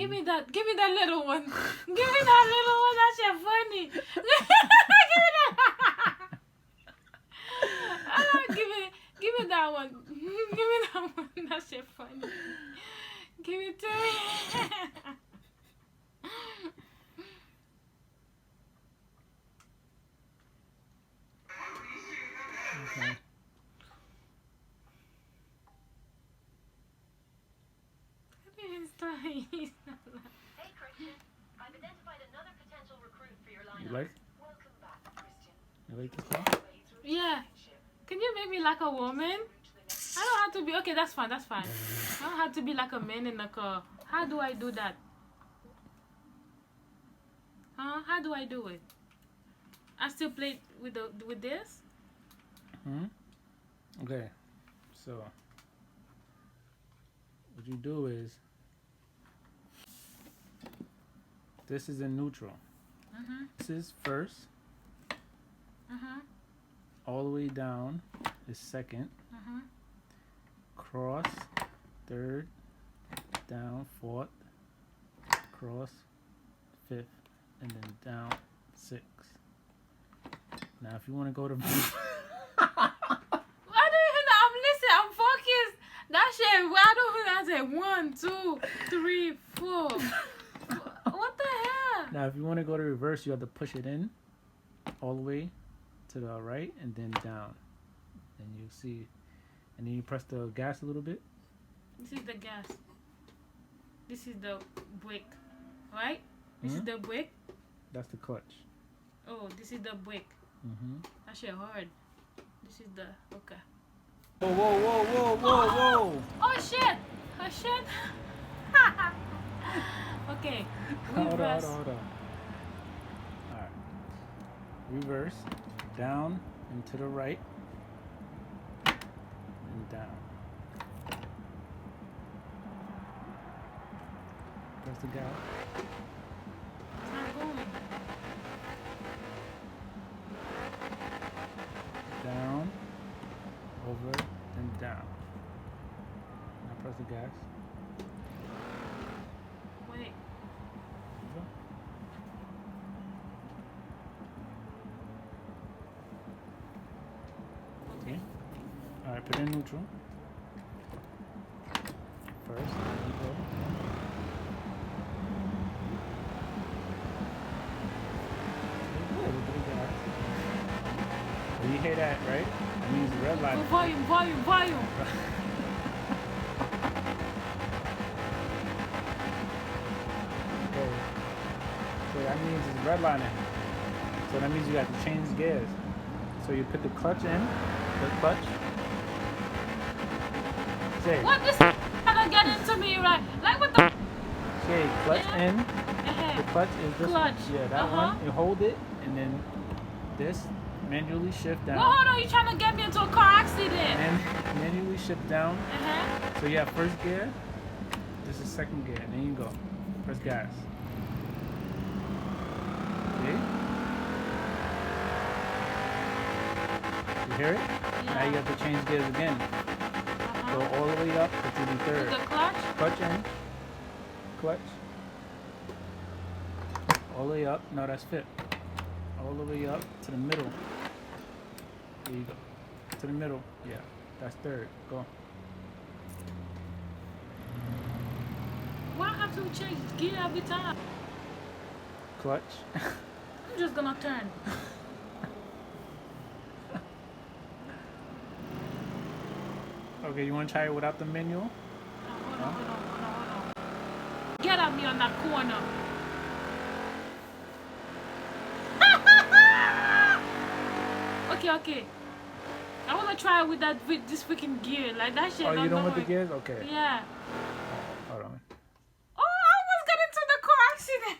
Give me that little one. Give me that little one. That shit funny. Give me that. Give me that one. Give me that one. That shit funny. Give it to me. Okay. Hey Christian, I've identified another potential recruit for your lineup. You like? Welcome back, Christian. You like this one? Yeah. Can you make me like a woman? I don't have to be. Okay, that's fine. That's fine. I don't have to be like a man in the car. How do I do that? Huh? How do I do it? I still play with this. Okay. So what you do is this is in neutral. This is first. All the way down is second. Cross, third. Down, fourth. Cross, fifth. And then down, sixth. Now if you want to go to... I don't even know. I'm listening. I'm focused. That shit, I don't even know. I said 1, 2, 3, 4. What the hell? Now if you want to go to reverse, you have to push it in all the way to the right and then down. And you see, and then you press the gas a little bit. This is the gas. This is the brake, right? This is the brake. That's the clutch. Oh, this is the brake. That shit hard. This is the okay. Whoa, whoa, whoa, whoa, whoa, whoa! Oh shit! Oh shit! Okay. Hold on. All right. Reverse, down and to the right, and down. Press the gas. It's not going. Down, over, and down. Now press the gas. Wait. Okay. All right, put it in neutral. First, there you go. You hear that, right? It means the red light. Oh, volume. Okay. So that means it's redlining. So that means you have to change gears. So you put the clutch in, the clutch. Say. What this gonna get into me, right? Like what the? Say clutch in. The clutch is this Clutch. one. Yeah, that one. You hold it, and then this. Manually shift down. Well, hold on, you trying to get me into a car accident. And manually shift down. So you have first gear. This is second gear. And then you go. Press gas. See? You hear it? Yeah. Now you have to change gears again. Go all the way up to the third. With the clutch? Clutch in. Clutch. All the way up. No, that's fifth. All the way up to the middle. There you go. To the middle. Yeah. That's third. Go. Why have to change gear every time? Clutch. I'm just gonna turn. Okay, you want to try it without the manual? Hold on. Get at me on that corner. Okay. I wanna try with this freaking gear. Like that shit. Oh, you don't want the work. gears? Okay. Yeah. Hold on. Oh, I almost got into the car accident.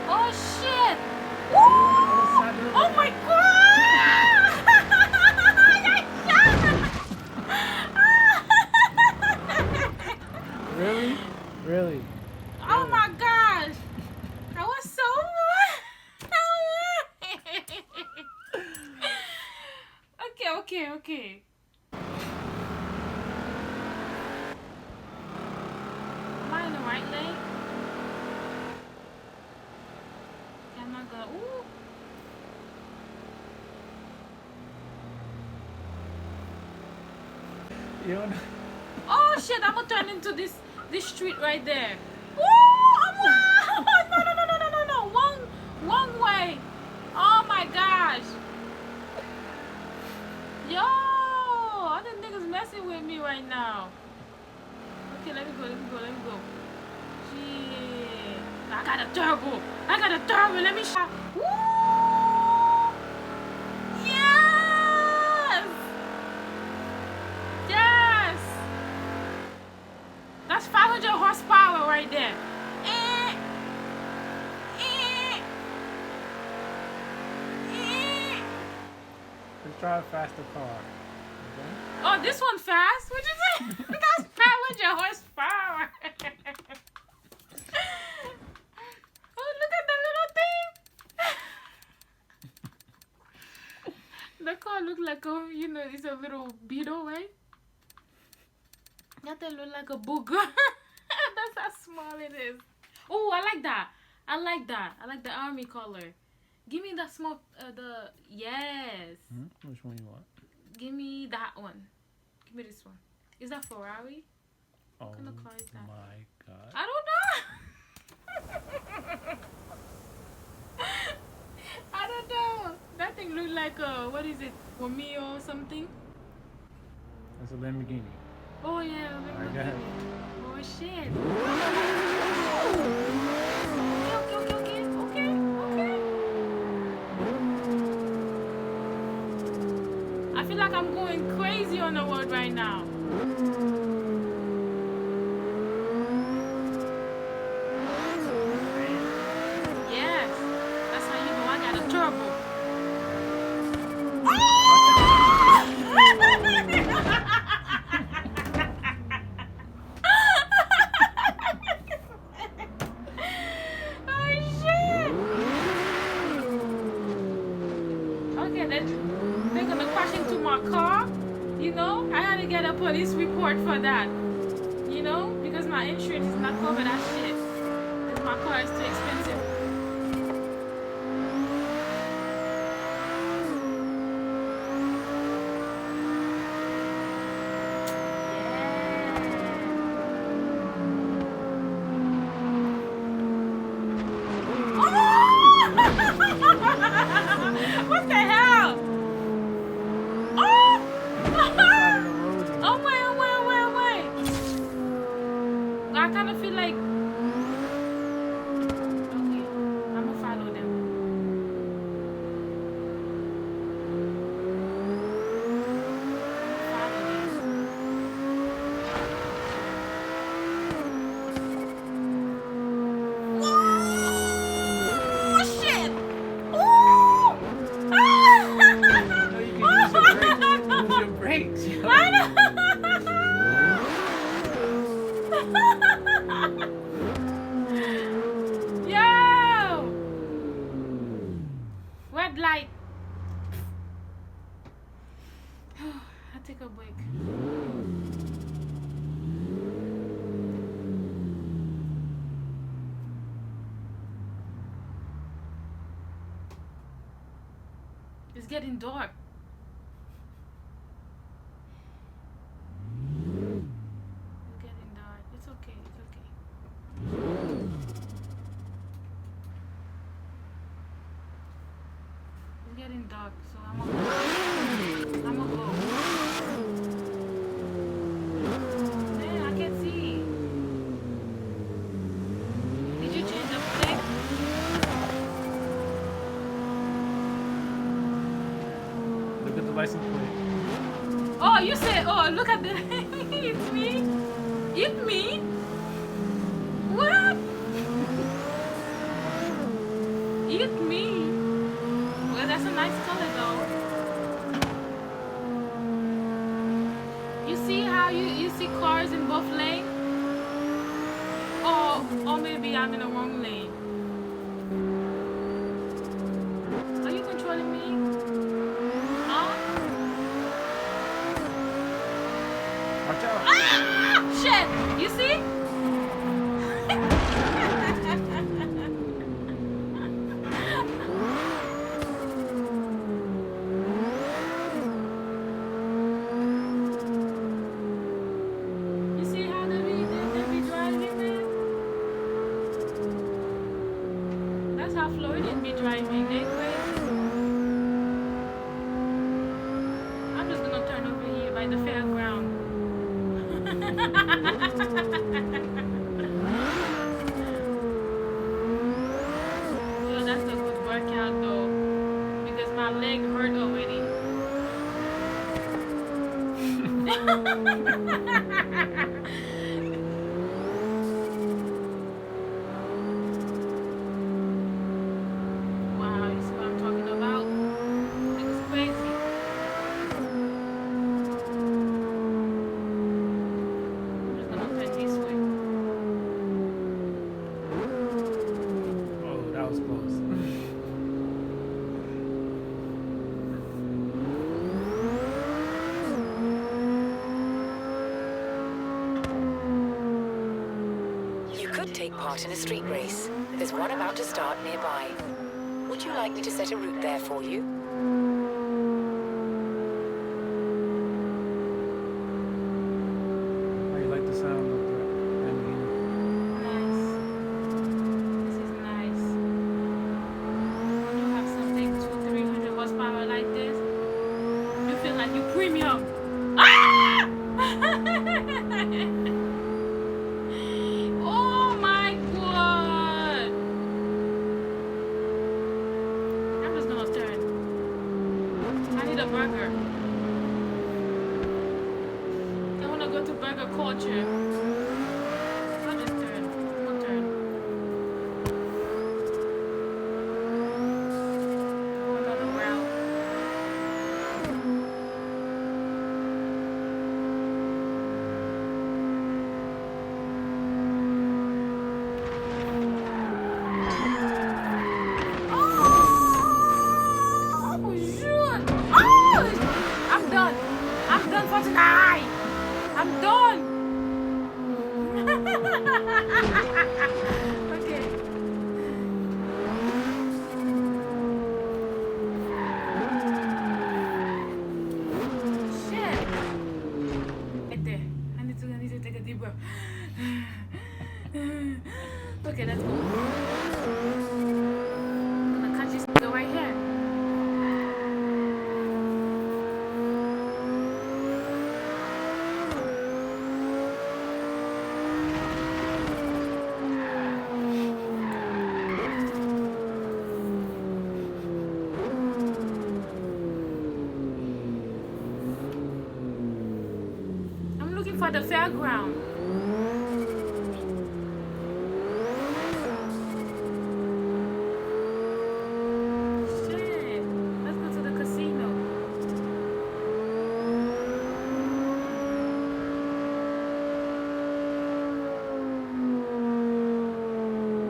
Oh shit! Woo! Oh my god! okay, okay. Am I in the right lane? I'm not gonna. Ooh. You don't know. Oh shit! I'm gonna turn into this street right there. Ooh! No! No! No! No! No! No! No! One way. Oh my gosh! Yo! All the niggas messing with me right now. Okay, let me go. Shit! I got a turbo. Let me shot. Woo! Yes! Yes! That's 500 horsepower right there. Let's try a faster car. Okay? Oh, this one fast? What you say? That's 500 horsepower. Oh, look at that little thing. The car look like a, it's a little beetle, right? That thing look like a booger. That's how small it is. Oh, I like that. I like the army color. Give me the small, yes. Which one you want? Give me that one. Give me this one. Is that Ferrari? Oh kind of car is that? my god. I don't know. I don't know. That thing look like a, what is it? Romeo or something? That's a Lamborghini. Oh yeah, Alright, go ahead. Oh shit. Okay. I feel like I'm going crazy on the road right now. Yes, that's how you know I got a turbo. They're gonna crash into my car, I had to get a police report for that, because my insurance is not covered that shit, because my car is too expensive. What the hell? Oh! Oh wait. I kind of feel like. Okay, I'm gonna follow them. Oh shit! Oh! No, you can use your brakes. Use your brakes. I know. Yo! Red light. I take a break. It's getting dark. It's getting dark. It's okay. It's getting dark, so I'm gonna go. Man, I can't see. Did you change the plate? Look at the license plate. Oh, you said, oh, look at the, it's me. It's me? What? It's me. Well, that's a nice color though. You see how you see cars in both lanes? Or maybe I'm in the wrong lane. Are you controlling me? Huh? You see? You see how they be driving, man? That's how Floridians be driving. They crazy. I'm just gonna turn over here by the fairground. Yo, that's a good workout though, because my leg hurt already. Wow, you see what I'm talking about? It's crazy. I'm just gonna turn this way. Oh, that was close. You could take part in a street race. There's one about to start nearby. Would you like me to set a route there for you? How you like the sound of the Lamborghini? Nice. This is nice. When you have something 200-300 horsepower like this, you feel like you premium. Ah! Oh my god! I'm just gonna turn. I need a burger. I wanna go to burger culture. I'll just turn. One turn. Another route. Oh, shoot! Oh! I'm done. I'm done for tonight. I'm done. Okay. Shit. Right there. I need to take a deep breath. Okay, let's go. I'm gonna catch this nigga right here. I'm looking for the fairground. Shit. Let's go to the casino.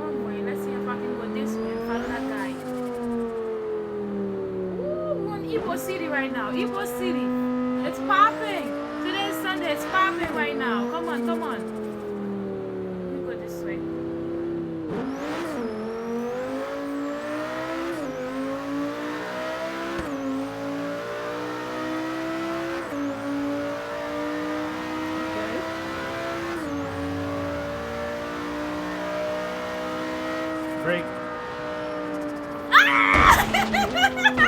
One way. Let's see if I can go this way and follow that guy. Ooh, we're in Ibo City right now. Ibo City. It's popping. Today is Sunday. It's popping right now. Come on, come on. Let me go this way. Break. Ah!